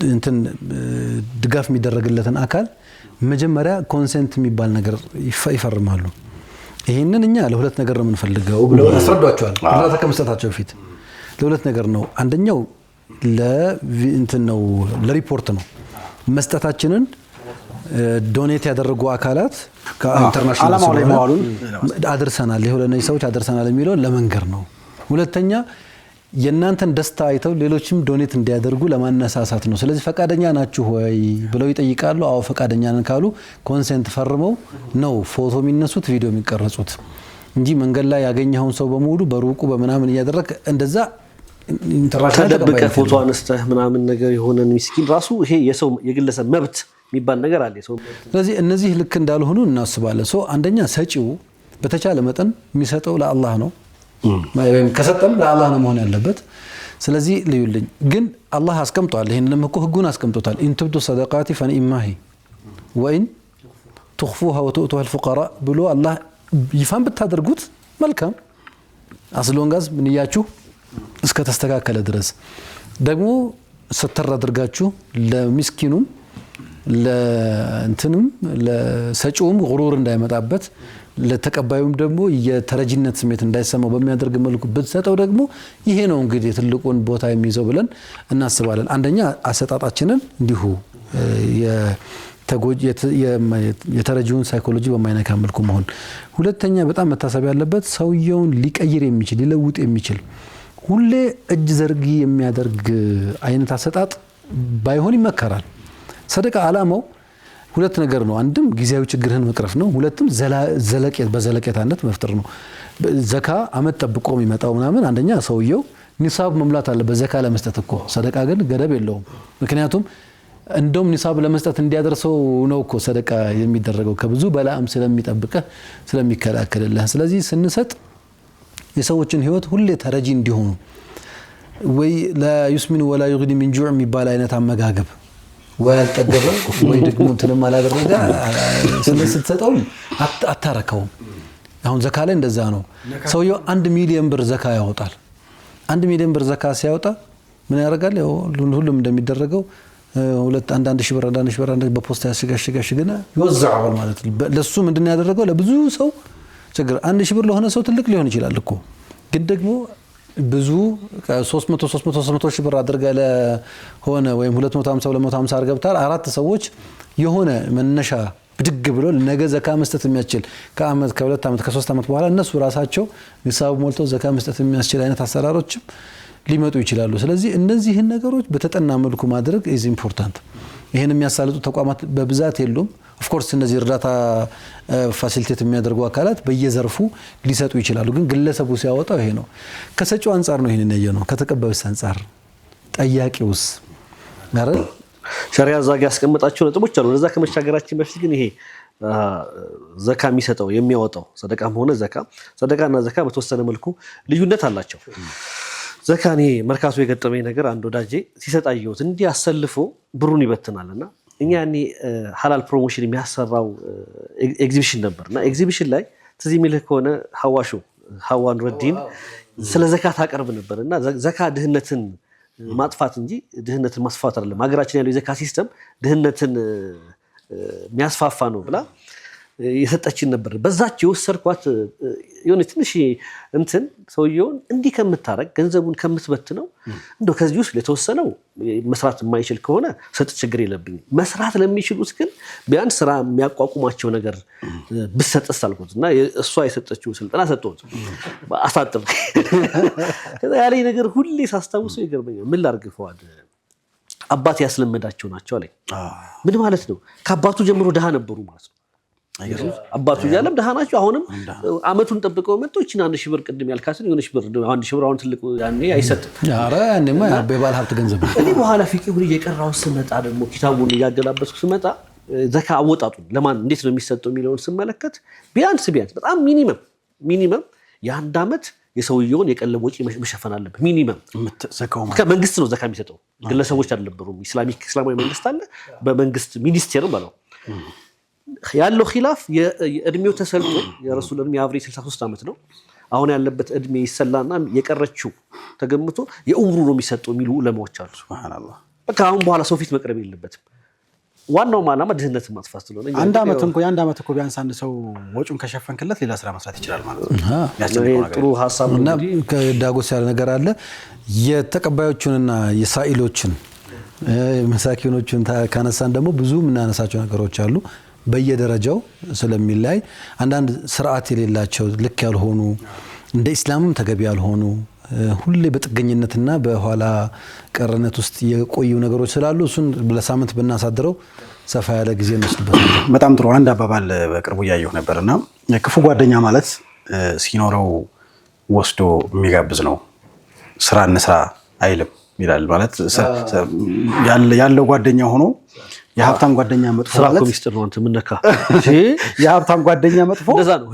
እንትን ድጋፍ የሚደረግለትን አካል መጀመሪያ ኮንሰንት የሚባል ነገር ይፈርማሉ። ይሄንን እኛ ለሁለት ነገር ነው የምንፈልገው ብለው ያስረዷቸዋል። እርዳታ ከመስጠታቸው በፊት ለሁለት ነገር ነው። አንደኛው ለእንትን ነው ለሪፖርት ነው መስጠታችንን ዶኔት ያደረጉ አካላት ከኢንተርናሽናል ዓላማው ላይ መዋሉን አድርሰናል፣ ይሄው ለነዚህ ሰዎች አድርሰናል የሚለው ለመንገር ነው። ሁለተኛ የእናንተን ደስታ አይተው ሌሎችም ዶኔት እንዲያደርጉ ለማነሳሳት ነው። ስለዚህ ፈቃደኛ ናችሁ ወይ ብለው ይጠይቃሉ። አዎ ፈቃደኛ ነን ካሉ ኮንሰንት ፈርመው ነው ፎቶ የሚነሱት ቪዲዮ የሚቀርጹት እንጂ መንገድ ላይ ያገኘኸውን ሰው በሙሉ በሩቁ በምናምን እያደረግ እንደዛ ኢንተርናሽናል ተደብቀ ፎቶ አነስተህ ምናምን ነገር የሆነን ምስኪን ራሱ ይሄ የሰው የግለሰብ መብት የሚባል ነገር አለ። ሰው ስለዚህ እነዚህ ልክ እንዳልሆኑ እናስባለን። ሶ አንደኛ ሰጪው በተቻለ መጠን የሚሰጠው ለአላህ ነው፣ ወይም ከሰጠም ለአላህ ነው መሆን ያለበት። ስለዚህ ልዩልኝ ግን አላህ አስቀምጧል። ይሄንንም እኮ ህጉን አስቀምጦታል። ኢን ትብዱ ሰደቃቲ ፈኒማሂ ወኢን ትኽፉሃ ወቱኡቱሃ አልፉቀራ ብሎ አላህ ይፋን ብታደርጉት መልካም አስሎንጋዝ ንያችሁ እስከ ተስተካከለ ድረስ ደግሞ ስተር አድርጋችሁ ለሚስኪኑም ለእንትንም ለሰጪውም ጉሩር እንዳይመጣበት ለተቀባዩም ደግሞ የተረጂነት ስሜት እንዳይሰማው በሚያደርግ መልኩ ብትሰጠው ደግሞ ይሄ ነው እንግዲህ ትልቁን ቦታ የሚይዘው ብለን እናስባለን። አንደኛ አሰጣጣችንን እንዲሁ የተረጂውን ሳይኮሎጂ በማይነካ መልኩ መሆን። ሁለተኛ በጣም መታሰብ ያለበት ሰውየውን ሊቀይር የሚችል ሊለውጥ የሚችል ሁሌ እጅ ዘርጊ የሚያደርግ አይነት አሰጣጥ ባይሆን ይመከራል። ሰደቃ ዓላማው ሁለት ነገር ነው። አንድም ጊዜያዊ ችግርህን መቅረፍ ነው። ሁለቱም በዘለቄታነት መፍጠር ነው። ዘካ አመት ጠብቆ የሚመጣው ምናምን አንደኛ ሰውየው ኒሳብ መሙላት አለበት ዘካ ለመስጠት እኮ። ሰደቃ ግን ገደብ የለውም። ምክንያቱም እንደውም ኒሳብ ለመስጠት እንዲያደርሰው ነው እኮ ሰደቃ የሚደረገው ከብዙ በላም ስለሚጠብቅህ ስለሚከላከልልህ። ስለዚህ ስንሰጥ የሰዎችን ህይወት ሁሌ ተረጂ እንዲሆኑ ወይ ለዩስሚን ወላ ይግኒ ሚን ጁዕ የሚባል አይነት አመጋገብ ወይ አልጠገበ ወይ ደግሞ እንትንም አላደረገ ስለስትሰጠው አታረከው። አሁን ዘካ ላይ እንደዛ ነው። ሰውየው 1 ሚሊዮን ብር ዘካ ያወጣል። 1 ሚሊዮን ብር ዘካ ሲያወጣ ምን ያደርጋል? ሁሉም እንደሚደረገው አንዳንድ ሺህ ብር በፖስታ ያሽጋሽግና ይወዛዋል ማለት ነው። ለሱ ምንድነው ያደረገው? ለብዙ ሰው ችግር 1000 ብር ለሆነ ሰው ትልቅ ሊሆን ይችላል እኮ ግን ደግሞ ብዙ 300 ሺህ ብር አድርጋ ለሆነ ወይም 250 አርገብታል 4 ሰዎች የሆነ መነሻ ብድግ ብሎ ነገ ዘካ መስጠት የሚያስችል ከአመት ከ2 አመት ከ3 አመት በኋላ እነሱ ራሳቸው ሂሳብ ሞልተው ዘካ መስጠት የሚያስችል አይነት አሰራሮችም ሊመጡ ይችላሉ። ስለዚህ እነዚህን ነገሮች በተጠና መልኩ ማድረግ ኢዝ ኢምፖርታንት። ይሄን የሚያሳልጡ ተቋማት በብዛት የሉም። ኦፍ ኮርስ እነዚህ እርዳታ ፋሲሊቴት የሚያደርጉ አካላት በየዘርፉ ሊሰጡ ይችላሉ። ግን ግለሰቡ ሲያወጣው ይሄ ነው። ከሰጪው አንፃር ነው ይሄን ያየነው። ከተቀባዩስ አንፃር ጠያቂውስ ማለት ሸሪዓ ዛጋ ያስቀመጣቸው ነጥቦች አሉ። ለዛ ከመሻገራችን በፊት ግን ይሄ ዘካ የሚሰጠው የሚያወጣው ሰደቃም ሆነ ሰደቃና ዘካ በተወሰነ መልኩ ልዩነት አላቸው። ዘካ እኔ መርካቶ የገጠመኝ ነገር አንድ ወዳጄ ሲሰጣየውት እንዲህ አሰልፎ ብሩን ይበትናልና እኛ ያኔ ሐላል ፕሮሞሽን የሚያሰራው ኤግዚቢሽን ነበርና ኤግዚቢሽን ላይ ትዝ የሚልህ ከሆነ ሐዋ ኑረዲን ስለ ዘካ ታቀርብ ነበርና ዘካ ድህነትን ማጥፋት እንጂ ድህነትን ማስፋፋት አይደለም። ሀገራችን ያለው የዘካ ሲስተም ድህነትን የሚያስፋፋ ነው ብላ የሰጠችን ነበር። በዛች የወሰድኳት የሆነ ትንሽ እንትን ሰውየውን እንዲህ ከምታረግ ገንዘቡን ከምትበትነው እንደው ከዚህ ውስጥ ለተወሰነው መስራት የማይችል ከሆነ ሰጥ ችግር የለብኝም። መስራት ለሚችሉት ግን ቢያንስ ስራ የሚያቋቁማቸው ነገር ብሰጥስ አልኩት እና እሷ የሰጠችው ስልጠና ሰጠሁት አሳጥብ። ከዛ ያለኝ ነገር ሁሌ ሳስታውሰው ይገርመኛል። ምን ላድርግ ፈዋድ አባቴ ያስለመዳቸው ናቸው አለኝ። ምን ማለት ነው? ከአባቱ ጀምሮ ድሃ ነበሩ ማለት ነው። አባቱ ያለም ደሃ ናቸው። አሁንም አመቱን ጠብቀው መጥተው እቺን 1000 ብር ቅድም ያልካስን የሆነች ብር 1000 ብር አሁን ትልቁ ያኔ አይሰጥም። ኧረ እኔማ በባል ሀብት ገንዘብ እኔ በኋላ ፊቅሁን እየቀራው ስመጣ ደግሞ ኪታቡን እያገላበስኩ ስመጣ ዘካ አወጣጡን ለማን እንዴት ነው የሚሰጠው የሚለውን ስመለከት ቢያንስ በጣም ሚኒመም የአንድ አመት የሰውየውን የቀለብ ወጪ መሸፈን አለበት። ሚኒመም መንግስት ነው ዘካ የሚሰጠው፣ ግለሰቦች አይደሉም። እስላማዊ መንግስት አለ፣ በመንግስት ሚኒስቴር ማለት ያለው ኺላፍ የእድሜው ተሰልቶ የረሱል እድሜ አቨሬጅ 63 አመት ነው። አሁን ያለበት እድሜ ይሰላና የቀረችው ተገምቶ የኡምሩ ነው የሚሰጠው የሚሉ ዑለማዎች አሉ። ሱብሃንአላህ በቃ አሁን በኋላ ሰው ፊት መቅረብ የለበትም። ዋናው ዓላማ ድህነትን ማጥፋት ስለሆነ አንድ አመት እኮ ቢያንስ አንድ ሰው ወጪውን ከሸፈንክለት ሌላ ስራ መስራት ይችላል ማለት ነው። ጥሩ ሐሳብ ነው። ዳጎስ ያለ ነገር አለ። የተቀባዮቹንና የሳኢሎችን መሳኪኖችን ካነሳን ደግሞ ብዙ የምናነሳቸው ነገሮች አሉ። በየደረጃው ስለሚላይ አንዳንድ ስርዓት የሌላቸው ልክ ያልሆኑ እንደ እስላምም ተገቢ ያልሆኑ ሁሌ በጥገኝነትና በኋላ ቀርነት ውስጥ የቆዩ ነገሮች ስላሉ እሱን ለሳምንት ብናሳድረው ሰፋ ያለ ጊዜ እንወስድበታለን። በጣም ጥሩ። አንድ አባባል በቅርቡ ያየሁ ነበርና ክፉ ጓደኛ ማለት ሲኖረው ወስዶ የሚጋብዝ ነው፣ ስራ እንስራ አይልም ይላል። ማለት ያለው ጓደኛ ሆኖ የሀብታም ጓደኛ መጥፎ ማለት ሚስጥር ነው። አንተ ምን ነካ? የሀብታም ጓደኛ መጥፎ እንደዛ ነው።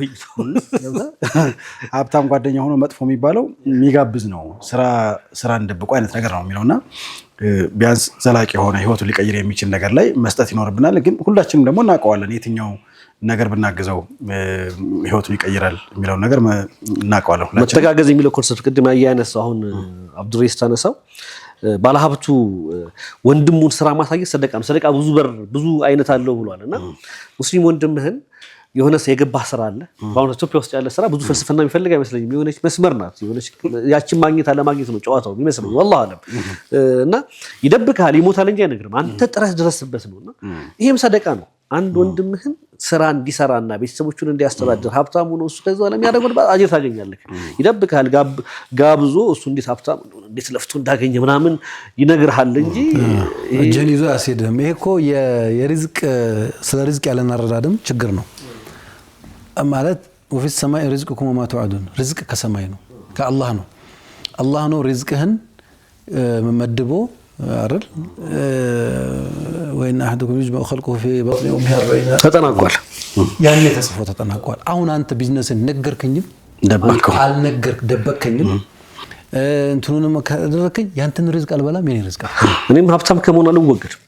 ሀብታም ጓደኛ ሆኖ መጥፎ የሚባለው የሚጋብዝ ነው፣ ስራ እንደብቁ አይነት ነገር ነው የሚለውና ቢያንስ ዘላቂ የሆነ ህይወቱን ሊቀይር የሚችል ነገር ላይ መስጠት ይኖርብናል። ግን ሁላችንም ደግሞ እናውቀዋለን የትኛው ነገር ብናግዘው ህይወቱን ይቀይራል የሚለው ነገር እናውቀዋለን። ሁላችንም መተጋገዝ የሚለው ኮንሰፕት ቅድም ያያነሳው አሁን አብዱሬስ ታነሳው ባለሀብቱ ወንድሙን ስራ ማሳየት ሰደቃ ነው። ሰደቃ ብዙ አይነት አለው ብሏልና ሙስሊም ወንድምህን የሆነ የገባህ ስራ አለ። በአሁኑ ኢትዮጵያ ውስጥ ያለ ስራ ብዙ ፍልስፍና የሚፈልግ አይመስለኝም። የሆነች መስመር ናት። የሆነች ያችን ማግኘት አለማግኘት ነው ጨዋታው የሚመስለኝ والله አለም እና ይደብካል፣ ይሞታል እንጂ አይነግርም። አንተ ጥረህ ድረስበት ነውና ይሄም ሰደቃ ነው። አንድ ወንድምህን ስራ እንዲሰራና ቤተሰቦቹን እንዲያስተዳድር ሀብታም ሆኖ እሱ ከዛ ለሚያደርገው አጅር ታገኛለህ። ይደብካል፣ ጋብዞ እሱ እንዴት ሀብታም እንዴት ለፍቶ እንዳገኘ ምናምን ይነግርሃል እንጂ እጅህን ይዞ አያስሄድህም። ይሄ እኮ የሪዝቅ ስለ ሪዝቅ ያለን አረዳድም ችግር ነው ማለት ወፊ ሰማይ ሪዝቁኩም ወማ ተውዓዱን። ሪዝቅ ከሰማይ ነው፣ ከአላህ ነው። አላህ ነው ሪዝቅህን መድቦ አይደል ወይና አሐዱኩም ይጅመዑ ኸልቁሁ ፊ በጥኒ ኡሚሂ 40 ተጠናቋል። ያኔ ተጽፎ ተጠናቋል። አሁን አንተ ቢዝነስን ነገርከኝም ደበከኝም እንትኑንም ካደረከኝ ያንተን ሪዝቅ አልበላም የኔ ሪዝቅ እኔም ሀብታም ከመሆን አልወገድም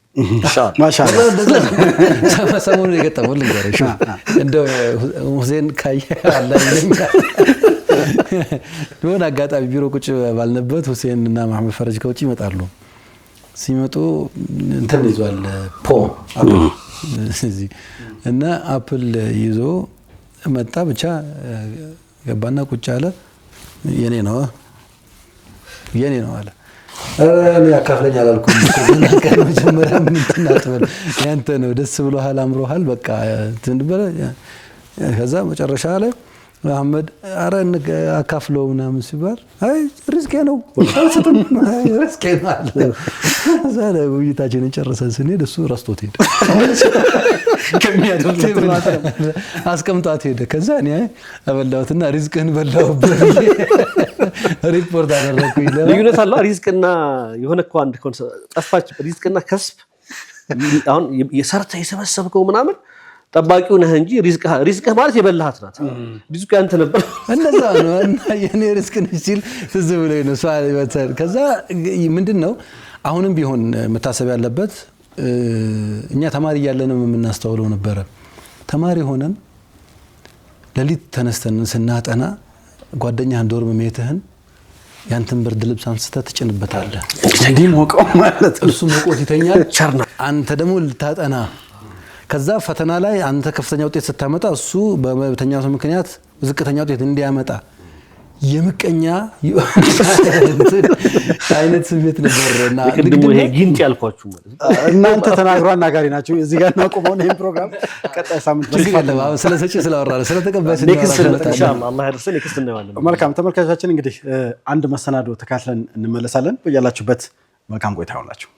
ማሻአላህ ሰሞኑን የገጠመው ልንገርሽ እንደው ሁሴን ካየ አላህ ይለኛል ደወና አጋጣሚ ቢሮ ቁጭ ባልነበት ሁሴን እና መሐመድ ፈረጅ ከውጭ ይመጣሉ ሲመጡ እንትን ይዟል ፖም እና አፕል ይዞ መጣ ብቻ ገባና ቁጭ አለ የኔ ነው አለ እኔ አካፍለኝ አላልኩም መጀመሪያ ምን ትናጥበል ያንተ ነው ደስ ብሎሃል አምሮሃል በቃ ትንበለ ከዛ መጨረሻ ላይ መሐመድ አረ አካፍለው ምናምን ሲባል አይ ሪስኬ ነው ሪስኬ ነው አለ ዛሬ ውይይታችንን ጨርሰን ስንሄድ እሱ ረስቶት ሄደ ከሚያደርጉት አስቀምጧት ሄደ ከዛ እኔ አበላሁትና ሪዝቅህን በላሁበት ሪፖርት አደረኩኝ ልዩነት አለው ሪዝቅና የሆነ እኮ አንድ ኮንሰፕት ጠፋች ሪዝቅና ከስብ አሁን የሰርተ የሰበሰብከው ምናምን ጠባቂው ነህ እንጂ ሪዝቅህ ማለት የበላሃት ናት ሪዝቁ ያንተ ነበር እንደዛ ነው እና የኔ ሪዝቅ ነው ሲል ትዝ ብሎኝ ነው ሷል ከዛ ምንድነው አሁንም ቢሆን መታሰብ ያለበት እኛ ተማሪ ያለንም የምናስተውለው ነበር ተማሪ ሆነን ለሊት ተነስተን ስናጠና ጓደኛህን ዶርም ሜትህን ያንተን ብርድ ልብስ አንስተህ ትጭንበታለህ እንግዲህ ሞቀው ማለት እሱ ሞቆት ይተኛል አንተ ደግሞ ልታጠና ከዛ ፈተና ላይ አንተ ከፍተኛ ውጤት ስታመጣ እሱ በመተኛው ምክንያት ዝቅተኛ ውጤት እንዲያመጣ የምቀኛ አይነት ስሜት ነበርና ለቅድሙ ይሄ ጊንጥ ያልኳችሁ ማለት እናንተ ተናግሮ አናጋሪ ናችሁ እዚህ ጋር እናቆመው ነው ፕሮግራም ቀጣይ ሳምንት በስፋት ስለሰጪ ስለወራለ ስለተቀበለ ኢንሻአላህ አላህ ያርሰን ይክስና ያዋለን መልካም ተመልካቾቻችን እንግዲህ አንድ መሰናዶ ተካትለን እንመለሳለን በያላችሁበት መልካም ቆይታ ይሁንላችሁ